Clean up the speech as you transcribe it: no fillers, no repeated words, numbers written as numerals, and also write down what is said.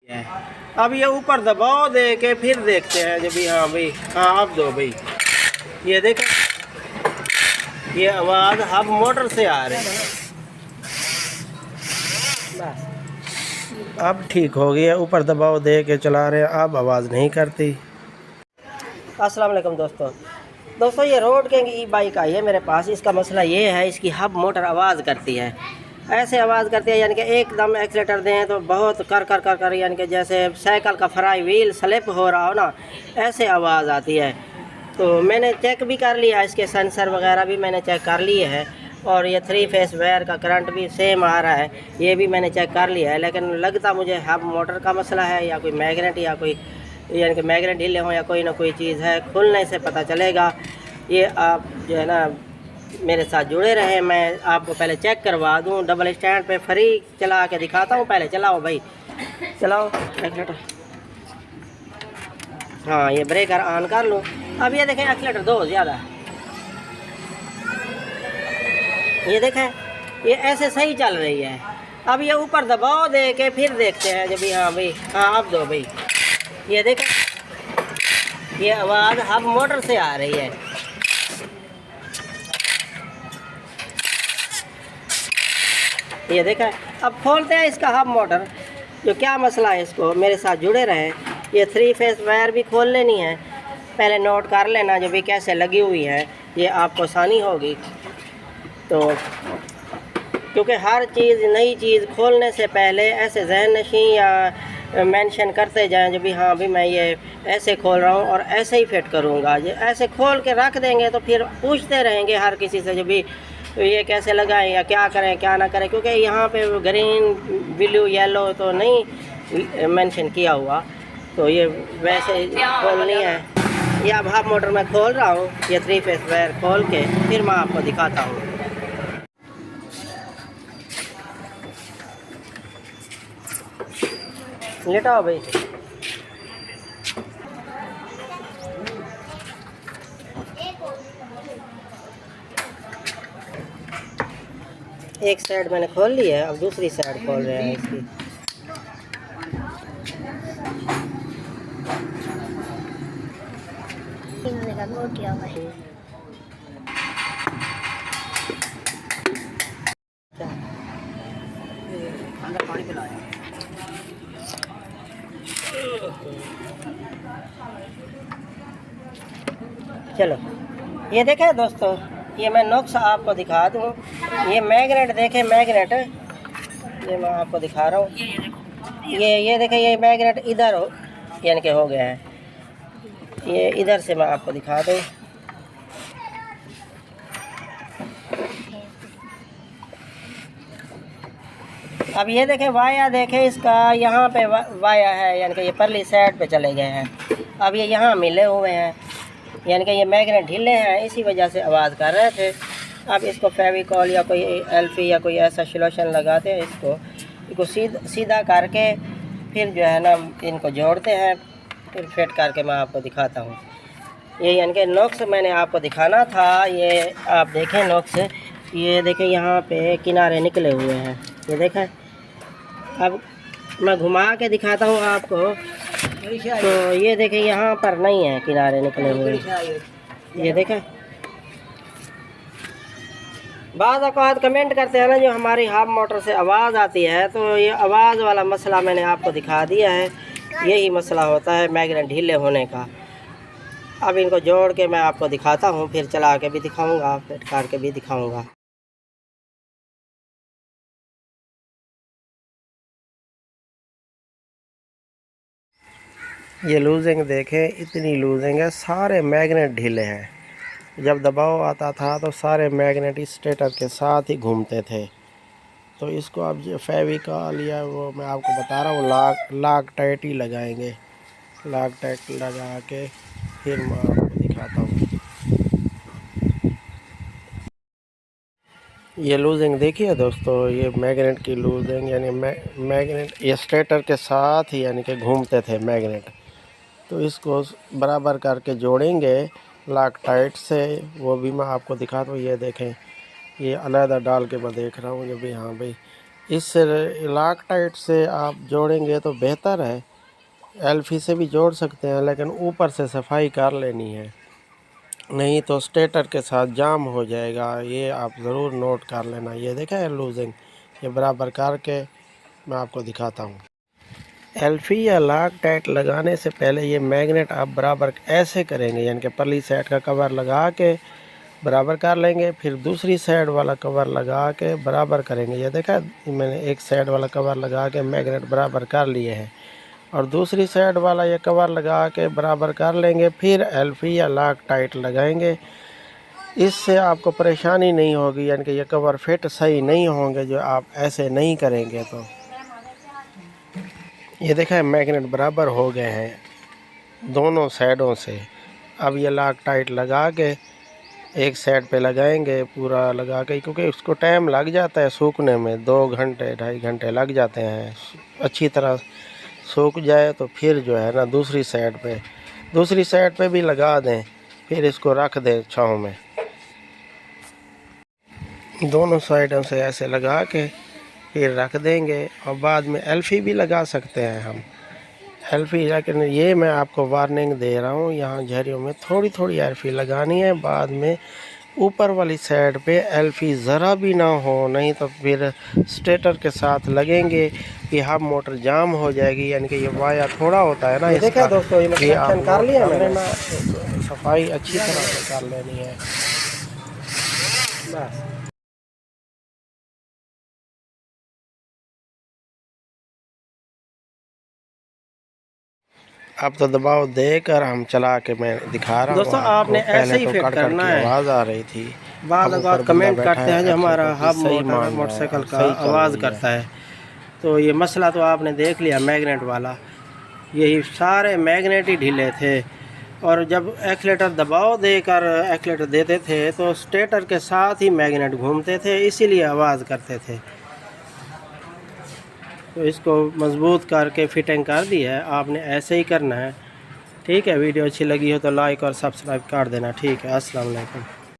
है। अब ये ऊपर दबाव दे के फिर देखते हैं जब भी। हाँ भाई, हाँ अब दो भाई। ये देखें, ये आवाज़ अब मोटर से आ रही है। बस अब ठीक हो गया। ऊपर दबाव दे के चला रहे हैं, अब आवाज़ नहीं करती। अस्सलाम वालेकुम दोस्तों, ये रोड किंग ई बाइक आई है मेरे पास। इसका मसला ये है, इसकी हब मोटर आवाज़ करती है। ऐसे आवाज़ करती है यानी कि एकदम एक्सीलेटर दें तो बहुत कर यानी कि जैसे साइकिल का फ्राई व्हील स्लिप हो रहा हो ना, ऐसे आवाज़ आती है। तो मैंने चेक भी कर लिया, इसके सेंसर वगैरह भी मैंने चेक कर लिए हैं, और ये 3 फेस वायर का करंट भी सेम आ रहा है, ये भी मैंने चेक कर लिया है। लेकिन लगता मुझे हब मोटर का मसला है, या कोई मैग्नेट, या कोई यानी कि मैग्नेट ढीले हों, या कोई ना कोई चीज़ है। खुलने से पता चलेगा। ये आप जो है ना मेरे साथ जुड़े रहें, मैं आपको पहले चेक करवा दूं। डबल स्टैंड पे फ्री चला के दिखाता हूं। पहले चलाओ भाई, चलाओ एक्सीलेटर। हाँ, ये ब्रेकर ऑन कर लूँ। अब ये देखें, एक्सीलेटर दो ज़्यादा है। ये देखें, ये ऐसे सही चल रही है। अब ये ऊपर दबाव दे के फिर देखते हैं जब भी। हाँ भाई, हाँ अब दो भाई। ये देखें, ये आवाज़ अब मोटर से आ रही है। ये देखा। अब खोलते हैं इसका हब मोटर, जो क्या मसला है। इसको मेरे साथ जुड़े रहें। ये 3 फेस वायर भी खोल लेनी है, पहले नोट कर लेना जो भी कैसे लगी हुई है, ये आपको आसानी होगी। तो क्योंकि हर चीज़, नई चीज़ खोलने से पहले ऐसे जहन नशी या मेंशन करते जाएं जो भी। हाँ भी, मैं ये ऐसे खोल रहा हूँ और ऐसे ही फिट करूँगा। ये ऐसे खोल के रख देंगे तो फिर पूछते रहेंगे हर किसी से जो भी ये कैसे लगाएं या क्या करें क्या ना करें, क्योंकि यहाँ पे ग्रीन ब्लू येलो तो नहीं मेंशन किया हुआ। तो ये वैसे खोलनी है। ये अब हाफ मोटर मैं खोल रहा हूँ। ये 3 फेस वायर खोल के फिर मैं आपको दिखाता हूँ। लेटाओ भाई। एक साइड मैंने खोल ली है, अब दूसरी साइड खोल रहे हैं इसकी। अंदर पानी पिलाया। चलो, ये देखें दोस्तों, ये मैं नुक्स आपको दिखा दूँ। ये मैग्नेट देखें, मैग्नेट ये मैं आपको दिखा रहा हूँ। ये देखें, ये मैग्नेट इधर हो यानी कि हो गया है। ये इधर से मैं आपको दिखा दूँ। अब ये देखें वाया, देखें इसका यहाँ पे वाया है, यानी कि ये परली साइड पे चले गए हैं। अब ये यहाँ मिले हुए हैं, यानी कि ये मैग्नेट ढीले हैं, इसी वजह से आवाज़ कर रहे थे। अब इसको फेविकॉल या कोई एल्फी या कोई ऐसा सोल्यूशन लगाते हैं, इसको सीधा करके फिर जो है ना इनको जोड़ते हैं, फिर फिट करके मैं आपको दिखाता हूँ। ये यानी कि नुक्स मैंने आपको दिखाना था। ये आप देखें नुक्स, ये देखें यहाँ पे किनारे निकले हुए हैं, ये देखें। अब मैं घुमा के दिखाता हूँ आपको। तो ये देखें, यहाँ पर नहीं है किनारे निकले हुए, ये देखें। बाज़ औक़ात कमेंट करते हैं ना जो हमारी हाफ मोटर से आवाज़ आती है, तो ये आवाज़ वाला मसला मैंने आपको दिखा दिया है। यही मसला होता है मैग्नेट ढीले होने का। अब इनको जोड़ के मैं आपको दिखाता हूँ, फिर चला के भी दिखाऊँगा, फिट करके भी दिखाऊँगा। ये लूजिंग देखें, इतनी लूजिंग है, सारे मैग्नेट ढीले हैं। जब दबाव आता था तो सारे मैग्नेट स्टेटर के साथ ही घूमते थे। तो इसको अब जो फेविकॉल या वो मैं आपको बता रहा हूँ, लाक टाइट ही लगाएंगे। लाक टाइट लगा के फिर मैं आपको दिखाता हूँ। ये लूजिंग देखिए दोस्तों, ये मैग्नेट की लूजिंग, यानी मैग्नेट ये स्टेटर के साथ ही यानी कि घूमते थे मैग्नेट। तो इसको बराबर करके जोड़ेंगे लाक टाइट से, वो भी मैं आपको दिखा दूँ। ये देखें, ये अलहदा डाल के मैं देख रहा हूँ जो भी। हाँ भाई, इस लॉकटाइट से आप जोड़ेंगे तो बेहतर है। एल्फी से भी जोड़ सकते हैं, लेकिन ऊपर से सफाई कर लेनी है, नहीं तो स्टेटर के साथ जाम हो जाएगा। ये आप ज़रूर नोट कर लेना। ये देखें लूजिंग, ये बराबर करके मैं आपको दिखाता हूँ। एल्फी या लॉकटाइट लगाने से पहले ये मैग्नेट आप बराबर ऐसे करेंगे, यानी कि परली साइड का कवर लगा के बराबर कर लेंगे, फिर दूसरी साइड वाला कवर लगा के बराबर करेंगे। ये देखा मैंने एक साइड वाला कवर लगा के मैग्नेट बराबर कर लिए हैं, और दूसरी साइड वाला ये कवर लगा के बराबर कर लेंगे। फिर एल्फी या लॉकटाइट लगाएंगे। इससे आपको परेशानी नहीं होगी, यानी कि ये कवर फिट सही नहीं होंगे जो आप ऐसे नहीं करेंगे तो। ये देखा मैग्नेट बराबर हो गए हैं दोनों साइडों से। अब ये लॉकटाइट लगा के एक साइड पे लगाएंगे, पूरा लगा के, क्योंकि उसको टाइम लग जाता है सूखने में, 2 घंटे 2.5 घंटे लग जाते हैं। अच्छी तरह सूख जाए तो फिर जो है ना दूसरी साइड पे भी लगा दें, फिर इसको रख दें छाँव में। दोनों साइडों से ऐसे लगा के फिर रख देंगे, और बाद में एल्फी भी लगा सकते हैं हम एल्फी। लेकिन ये मैं आपको वार्निंग दे रहा हूँ, यहाँ झरियों में थोड़ी थोड़ी एल्फी लगानी है। बाद में ऊपर वाली साइड पे एल्फी ज़रा भी ना हो, नहीं तो फिर स्टेटर के साथ लगेंगे कि हब मोटर जाम हो जाएगी। यानी कि ये वाया थोड़ा होता है ना, इसका दोस्तों ये कर लिया मैंने ना, सफाई अच्छी तरह से कर लेनी है बस। अब तो दबाव देकर हम चला के मैं दिखा रहा हूँ दोस्तों। आपने ऐसे ही फिट करना है। आवाज़ आ रही थी, बाद कमेंट करते हैं जो हमारा हब मोटरसाइकिल का आवाज़ करता है। तो ये मसला तो आपने देख लिया मैग्नेट वाला। यही सारे मैग्नेट ही ढीले थे, और जब एक्सीलेटर दबाव देकर एक्सीलेटर देते थे तो स्टेटर के साथ ही मैग्नेट घूमते थे, इसीलिए आवाज़ करते थे। तो इसको मज़बूत करके फिटिंग कर दी है, आपने ऐसे ही करना है। ठीक है, वीडियो अच्छी लगी हो तो लाइक और सब्सक्राइब कर देना। ठीक है, अस्सलाम वालेकुम।